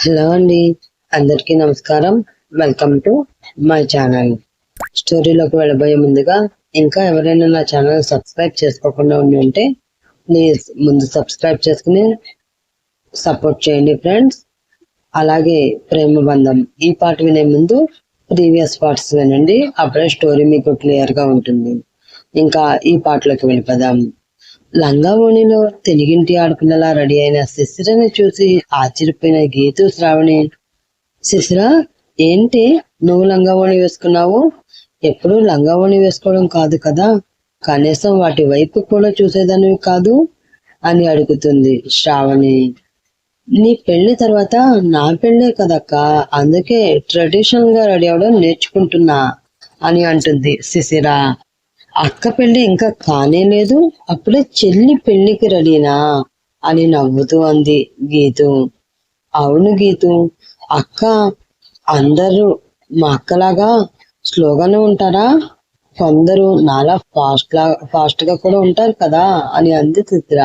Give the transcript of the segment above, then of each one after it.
Hello అండి, అందరికీ నమస్కారం. Welcome to my channel. స్టోరీలోకి వెళ్ళబోయే ముందుగా ఇంకా ఎవరైనా నా ఛానల్ సబ్స్క్రైబ్ చేసుకోకుండా ఉంటే ప్లీజ్ ముందు సబ్స్క్రైబ్ చేసుకుని సపోర్ట్ చేయండి ఫ్రెండ్స్. అలాగే ప్రేమ బంధం ఈ పార్ట్ వినే ముందు ప్రీవియస్ పార్ట్స్ వినండి, అప్పుడే స్టోరీ మీకు క్లియర్ గా ఉంటుంది. ఇంకా ఈ పాటలోకి వెళ్ళిపోదాం. లంగావోణిలో తెలుగింటి ఆడపిల్లలా రెడీ అయిన శిశిరని చూసి ఆశ్చర్యపోయిన గీతు శ్రావణి, శిశిర ఏంటి నువ్వు లంగావోణి వేసుకున్నావు? ఎప్పుడు లంగావోణి వేసుకోవడం కాదు కదా, కనీసం వాటి వైపు కూడా చూసేదానివి కాదు అని అడుగుతుంది శ్రావణి. నీ పెళ్లి తర్వాత నా పెళ్లే కదక్క, అందుకే ట్రెడిషనల్ గా రెడీ అవడం నేర్చుకుంటున్నా అని అంటుంది శిశిర. అక్క పెళ్లి ఇంకా కానే లేదు, అప్పుడే చెల్లి పెళ్లికి రెడీనా అని నవ్వుతూ అంది గీతు. అవును గీతు, అక్క అందరూ మా అక్కలాగా స్లోగానే ఉంటారా? కొందరు నాలా ఫాస్ట్ గా కూడా ఉంటారు కదా అని అంది చిత్ర.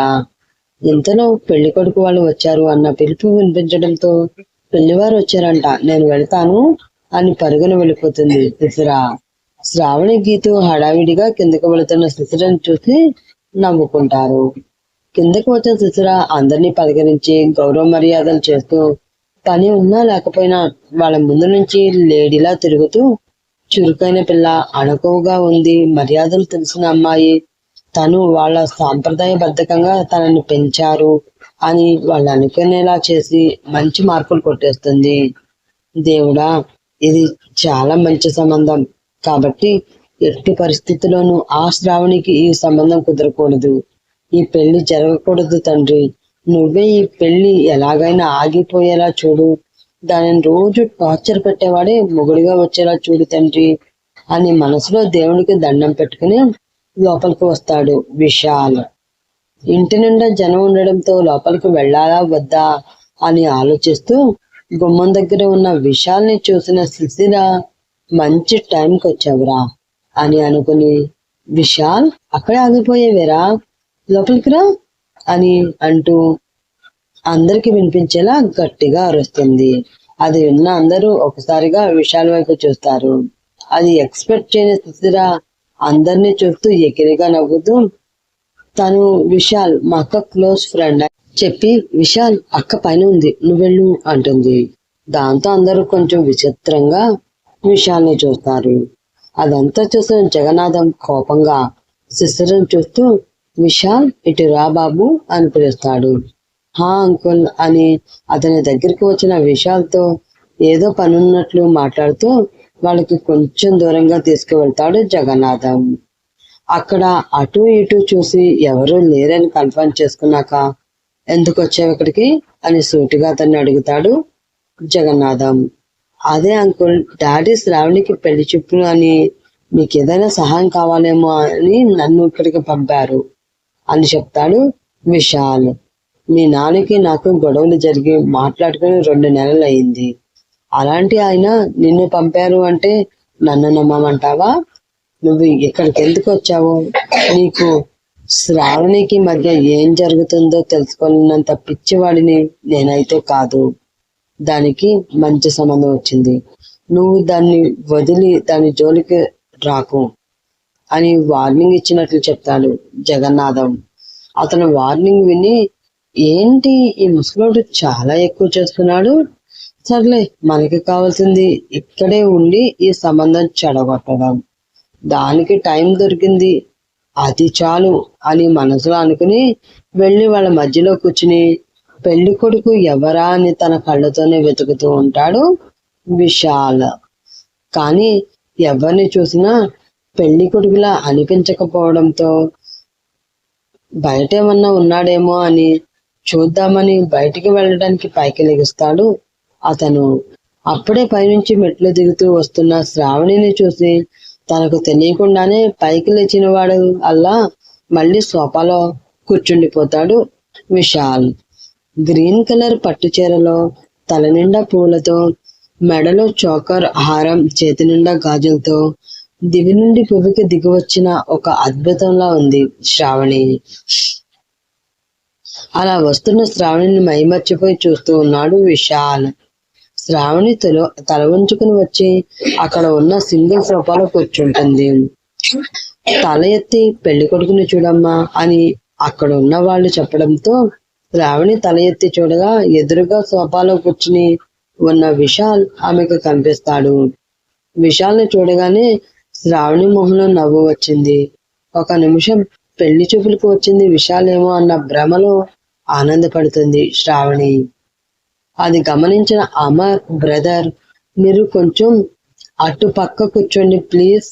ఇంతలో పెళ్లి కొడుకు వాళ్ళు వచ్చారు అన్న పిలుపు వినిపించడంతో పెళ్లివారు వచ్చారంట, నేను వెళ్తాను అని పరుగున వెళ్ళిపోతుంది చిత్ర. శ్రావణి గీతు హడావిడిగా కిందకు వెళుతున్న శిశిరను చూసి నవ్వుకుంటారు. కిందకు వచ్చిన శిశిర అందరినీ పలకరించి గౌరవ మర్యాదలు చేస్తూ, పని ఉన్నా లేకపోయినా వాళ్ళ ముందు నుంచి లేడీలా తిరుగుతూ, చురుకైన పిల్ల, అణకువగా ఉంది, మర్యాదలు తెలిసిన అమ్మాయి, తను వాళ్ళ సాంప్రదాయబద్ధకంగా తనని పెంచారు అని వాళ్ళు అనుకునేలా చేసి మంచి మార్కులు కొట్టేస్తుంది. దేవుడా, ఇది చాలా మంచి సంబంధం కాబట్టి ఎట్టి పరిస్థితుల్లోనూ ఆ శ్రావణికి ఈ సంబంధం కుదరకూడదు, ఈ పెళ్లి జరగకూడదు తండ్రి. నువ్వే ఈ పెళ్లి ఎలాగైనా ఆగిపోయేలా చూడు, దానిని రోజు టార్చర్ పెట్టేవాడే మొగుడిగా వచ్చేలా చూడు తండ్రి అని మనసులో దేవునికి దండం పెట్టుకుని లోపలికి వస్తాడు విశాల్. ఇంటి నిండా జనం ఉండడంతో లోపలికి వెళ్ళాలా వద్దా అని ఆలోచిస్తూ గుమ్మం దగ్గర ఉన్న విశాల్ని చూసిన శిశిర, మంచి టైంకి వచ్చావురా అని అనుకుని, విశాల్ అక్కడే ఆగిపోయేవేరా, లోపలికి రా అని అంటూ అందరికి వినిపించేలా గట్టిగా అరుస్తుంది. అది విన్న అందరూ ఒకసారిగా విశాల్ వైపు చూస్తారు. అది ఎక్స్పెక్ట్ చేయని శిశిర అందరినీ చూస్తూ ఎకిరిగా నవ్వుతూ, తను విశాల్ మా అక్క క్లోజ్ ఫ్రెండ్ చెప్పి, విశాల్ అక్క పైన ఉంది నువ్వెళ్ళు అంటుంది. దాంతో అందరూ కొంచెం విచిత్రంగా విశాల్ని చూస్తారు. అదంతా చూసిన జగన్నాథం కోపంగా శిశిరను చూస్తూ, విశాల్ ఇటు రా బాబు అని పిలుస్తాడు. హా అంకుల్ అని అతని దగ్గరికి వచ్చిన విశాల్తో ఏదో పనున్నట్లు మాట్లాడుతూ వాళ్ళకి కొంచెం దూరంగా తీసుకువెళ్తాడు జగన్నాథం. అక్కడ అటు ఇటు చూసి ఎవరూ లేరని కన్ఫర్మ్ చేసుకున్నాక, ఎందుకు వచ్చావు ఇక్కడికి అని సూటిగా అతన్ని అడుగుతాడు జగన్నాథం. అదే అంకుల్, డాడీ శ్రావణికి పెళ్లి చూపులు అని మీకు ఏదైనా సహాయం కావాలేమో అని నన్ను ఇక్కడికి పంపారు అని చెప్తాడు విశాల్. మీ నాన్నకి నాకు గొడవలు జరిగి మాట్లాడుకుని 2 నెలలు అయింది, అలాంటి ఆయన నిన్ను పంపారు అంటే నన్ను నమ్మమంటావా? నువ్వు ఇక్కడికి ఎందుకు వచ్చావు? నీకు శ్రావణికి మధ్య ఏం జరుగుతుందో తెలుసుకోలేనంత పిచ్చివాడిని నేనైతే కాదు. దానికి మంచి సంబంధం వచ్చింది, నువ్వు దాన్ని వదిలి దాని జోలికి రాకు అని వార్నింగ్ ఇచ్చినట్లు చెప్తాడు జగన్నాథం. అతను వార్నింగ్ విని, ఏంటి ఈ ముసలోడు చాలా ఎక్కువ చేస్తున్నాడు, సర్లే మనకి కావాల్సింది ఇక్కడే ఉండి ఈ సంబంధం చెడగొట్టడం, దానికి టైం దొరికింది అది చాలు అని మనసులో అనుకుని వెళ్ళి వాళ్ళ మధ్యలో కూర్చుని పెళ్లి కొడుకు ఎవరా అని తన కళ్ళతోనే వెతుకుతూ ఉంటాడు విశాల్. కానీ ఎవరిని చూసినా పెళ్లి కొడుకులా అనిపించకపోవడంతో బయటేమన్నా ఉన్నాడేమో అని చూద్దామని బయటికి వెళ్ళడానికి పైకి లెగుస్తాడు అతను. అప్పుడే పైనుంచి మెట్లు దిగుతూ వస్తున్న శ్రావణిని చూసి తనకు తెలియకుండానే పైకి లేచిన వాడు అల్లా మళ్ళీ సోఫాలో కూర్చుండిపోతాడు విశాల్. గ్రీన్ కలర్ పట్టు చీరలో, తల నిండా పూలతో, మెడలో చోకర్ హారం, చేతి నిండా గాజులతో దివి నుండి పువ్వుకి దిగి వచ్చిన ఒక అద్భుతంలా ఉంది శ్రావణి. అలా వస్తున్న శ్రావణిని మైమర్చిపోయి చూస్తూ ఉన్నాడు విశాల్. శ్రావణి తల ఉంచుకుని వచ్చి అక్కడ ఉన్న సింగిల్ సోఫాలో కూర్చుంటుంది. తల ఎత్తి పెళ్లి కొడుకుని చూడమ్మా అని అక్కడ ఉన్న వాళ్ళు చెప్పడంతో శ్రావణి తల ఎత్తి చూడగా ఎదురుగా సోఫాలో కూర్చుని ఉన్న విశాల్ ఆమెకు కనిపిస్తాడు. విశాల్ని చూడగానే శ్రావణి మొహంలో నవ్వు వచ్చింది. ఒక నిమిషం పెళ్లి చూపులకు వచ్చింది విశాల్ ఏమో అన్న భ్రమలో ఆనందపడుతుంది శ్రావణి. అది గమనించిన అమర్, బ్రదర్ మీరు కొంచెం అటు పక్క కూర్చోండి ప్లీజ్,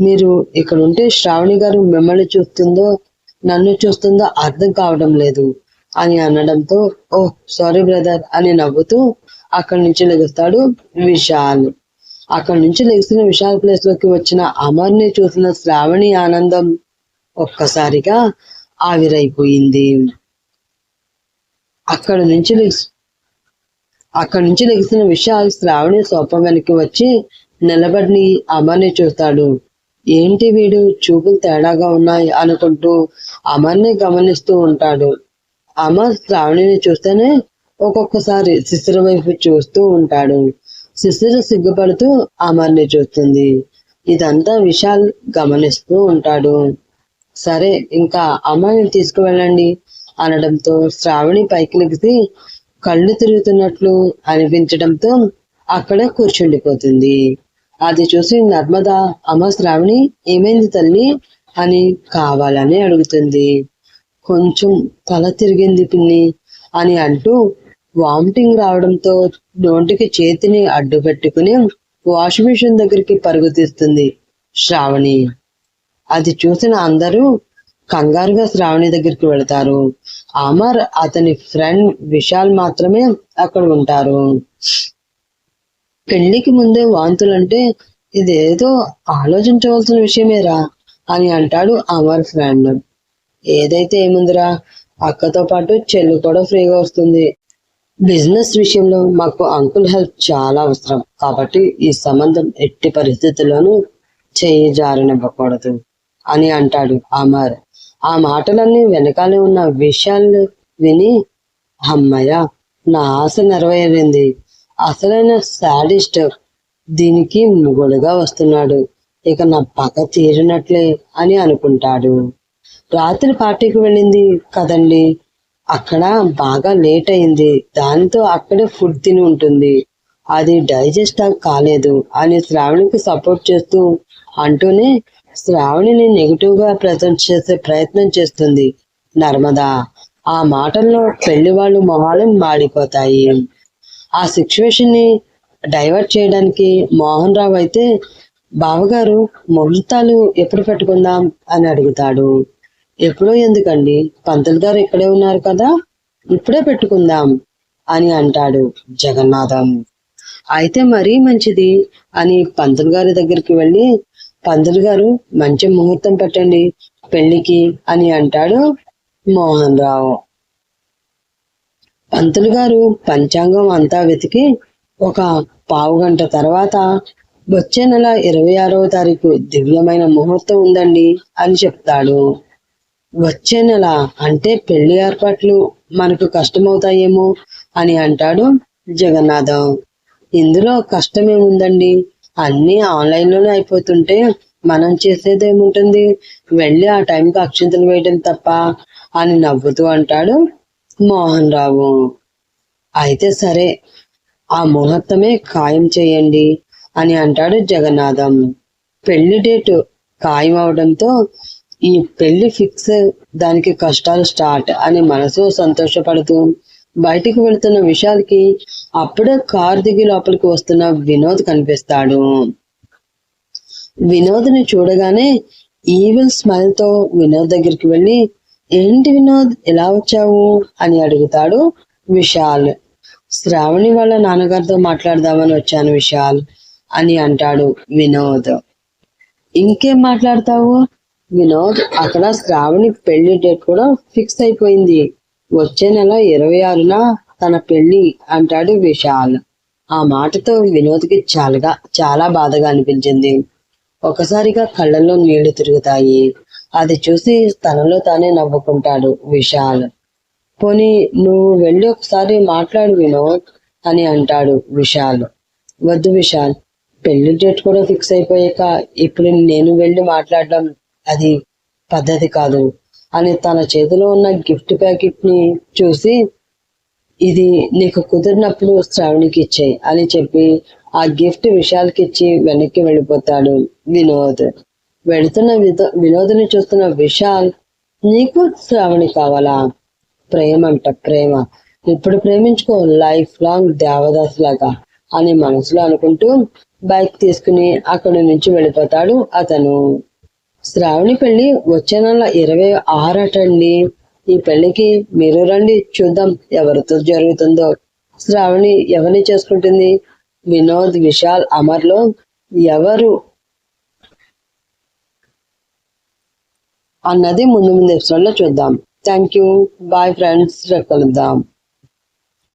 మీరు ఇక్కడ ఉంటే శ్రావణి గారు మిమ్మల్ని చూస్తుందో నన్ను చూస్తుందో అర్థం కావడం లేదు అని అనడంతో ఓ సారీ బ్రదర్ అని నవ్వుతూ అక్కడి నుంచి లెగుస్తాడు విశాల్. అక్కడి నుంచి లెగిసిన విశాల్ ప్లేస్ లోకి వచ్చిన అమర్ని చూసిన శ్రావణి ఆనందం ఒక్కసారిగా ఆవిరైపోయింది. అక్కడి నుంచి లెగిసిన విశాల్ శ్రావణి సోఫా వెనక్కి వచ్చి నిలబడి అమర్ని చూస్తాడు. ఏంటి వీడు చూపులు తేడాగా ఉన్నాయి అనుకుంటూ అమర్ని గమనిస్తూ ఉంటాడు. అమర్ శ్రావణిని చూస్తేనే ఒక్కొక్కసారి శిశిర వైపు చూస్తూ ఉంటాడు. శిశిర సిగ్గుపడుతూ అమర్ని చూస్తుంది. ఇదంతా విశాల్ గమనిస్తూ ఉంటాడు. సరే ఇంకా అమ్మాయిని తీసుకువెళ్ళండి అనడంతో శ్రావణి పైకి లెగిసి కళ్ళు తిరుగుతున్నట్లు అనిపించడంతో అక్కడ కూర్చుండిపోతుంది. అది చూసి నర్మద అమ్మ శ్రావణి ఏమైంది తల్లి అని కావాలని అడుగుతుంది. కొంచెం తల తిరిగింది పిన్ని అని అంటూ వామిటింగ్ రావడంతో నోటికి చేతిని అడ్డు పెట్టుకుని వాష్ మిషన్ దగ్గరికి పరుగు తీస్తుంది శ్రావణి. అది చూసిన అందరూ కంగారుగా శ్రావణి దగ్గరికి వెళతారు. అమర్, అతని ఫ్రెండ్ విశాల్ మాత్రమే అక్కడ ఉంటారు. పెళ్లికి ముందే వాంతులంటే ఇదేదో ఆలోచించవలసిన విషయమేరా అని అంటాడు అమర్ ఫ్రెండ్. ఏదైతే ఏముందిరా, అక్కతో పాటు చెల్లి కూడా ఫ్రీగా వస్తుంది. బిజినెస్ విషయంలో మాకు అంకుల్ హెల్ప్ చాలా అవసరం కాబట్టి ఈ సంబంధం ఎట్టి పరిస్థితుల్లోనూ చేయి జారనివ్వకూడదు అని అంటాడు అమర్. ఆ మాటలన్నీ వెనకాలే ఉన్న విశాల్ విని అమ్మయ్య నా ఆశ నెరవేరింది, అసలైన సాడిస్ట్ దీనికి ముగుడుగా వస్తున్నాడు, ఇక నా పగ తీరినట్లే అని అనుకుంటాడు. రాత్రి పార్టీకి వెళ్ళింది కదండి, అక్కడ బాగా లేట్ అయింది, దాంతో అక్కడే ఫుడ్ తిని ఉంటుంది, అది డైజెస్ట్ కాలేదు అని శ్రావణికి సపోర్ట్ చేస్తూ అంటూనే శ్రావణిని నెగిటివ్ గా ప్రజెంట్ చేసే ప్రయత్నం చేస్తుంది నర్మద. ఆ మాటల్లో పెళ్లి వాళ్ళు మొహాలు మాడిపోతాయి. ఆ సిచ్యువేషన్ ని డైవర్ట్ చేయడానికి మోహన్ రావు అయితే బావగారు ముహూర్తాలు ఎప్పుడు పెట్టుకుందాం అని అడుగుతాడు. ఎప్పుడో ఎందుకండి, పంతులు గారు ఇక్కడే ఉన్నారు కదా, ఇప్పుడే పెట్టుకుందాం అని అంటాడు జగన్నాథం. అయితే మరీ మంచిది అని పంతులు గారి దగ్గరికి వెళ్ళి పంతులు గారు మంచి ముహూర్తం పెట్టండి పెళ్లికి అని అంటాడు మోహన్ రావు. పంతులు గారు పంచాంగం అంతా వెతికి ఒక పావుగంట తర్వాత వచ్చే నెల 26వ తారీఖు దివ్యమైన ముహూర్తం ఉందండి అని చెప్తాడు. వచ్చే నెల అంటే పెళ్లి ఏర్పాట్లు మనకు కష్టమవుతాయేమో అని అంటాడు జగన్నాథం. ఇందులో కష్టమేముందండి, అన్ని ఆన్లైన్ లోనే అయిపోతుంటే మనం చేసేదేముంటుంది, వెళ్ళి ఆ టైంకి అక్షింతలు వేయడం తప్ప అని నవ్వుతూ అంటాడు మోహన్ రావు. అయితే సరే ఆ ముహూర్తమే ఖాయం చేయండి అని అంటాడు జగన్నాథం. పెళ్లి డేటు ఖాయం అవడంతో ఈ పెళ్లి ఫిక్స్, దానికి కష్టాలు స్టార్ట్ అని మనసు సంతోషపడుతూ బయటికి వెళుతున్న విశాల్కి అప్పుడే కార్ దిగి లోపలికి వస్తున్న వినోద్ కనిపిస్తాడు. వినోద్ని చూడగానే ఈవిల్ స్మైల్ తో వినోద్ దగ్గరికి వెళ్ళి ఏంటి వినోద్ ఎలా వచ్చావు అని అడుగుతాడు విశాల్. శ్రావణి వాళ్ళ నాన్నగారితో మాట్లాడదామని వచ్చాను విశాల్ అని అంటాడు వినోద్. ఇంకేం మాట్లాడతావు వినోద్, అక్కడ శ్రావణి పెళ్లి డేట్ కూడా ఫిక్స్ అయిపోయింది, వచ్చే నెల 26న తన పెళ్లి అంటాడు విశాల్. ఆ మాటతో వినోద్కి చాలా బాధగా అనిపించింది. ఒకసారిగా కళ్ళల్లో నీళ్లు తిరుగుతాయి. అది చూసి తనలో తానే నవ్వుకుంటాడు విశాల్. పోనీ నువ్వు వెళ్ళి ఒకసారి మాట్లాడు వినోద్ అని అంటాడు విశాల్. వద్దు విశాల్, పెళ్లి డేట్ కూడా ఫిక్స్ అయిపోయాక ఇప్పుడు నేను వెళ్ళి మాట్లాడడం అది పద్ధతి కాదు అని తన చేతిలో ఉన్న గిఫ్ట్ ప్యాకెట్ ని చూసి, ఇది నీకు కుదిరినప్పుడు శ్రావణికి ఇచ్చేయి అని చెప్పి ఆ గిఫ్ట్ విశాల్కి ఇచ్చి వెనక్కి వెళ్ళిపోతాడు వినోద్. వెళుతున్న వినోద్ని చూస్తున్న విశాల్, నీకు శ్రావణి కావాలా? ప్రేమ అంట ప్రేమ, ఇప్పుడు ప్రేమించుకో, లైఫ్ లాంగ్ దేవదాస్ లాగా అని మనసులో అనుకుంటూ బైక్ తీసుకుని అక్కడి నుంచి వెళ్ళిపోతాడు అతను. శ్రావణి పెళ్లి వచ్చే నెల 26 అటండి. ఈ పెళ్లికి మీరు రండి, చూద్దాం ఎవరితో జరుగుతుందో. శ్రావణి ఎవరిని చేసుకుంటుంది? వినోద్, విశాల్, అమర్లో ఎవరు అన్నది ముందు ముందు ఎపిసోడ్ లో చూద్దాం. థ్యాంక్ యూ, బాయ్ ఫ్రెండ్స్, రేపు కలుద్దాం.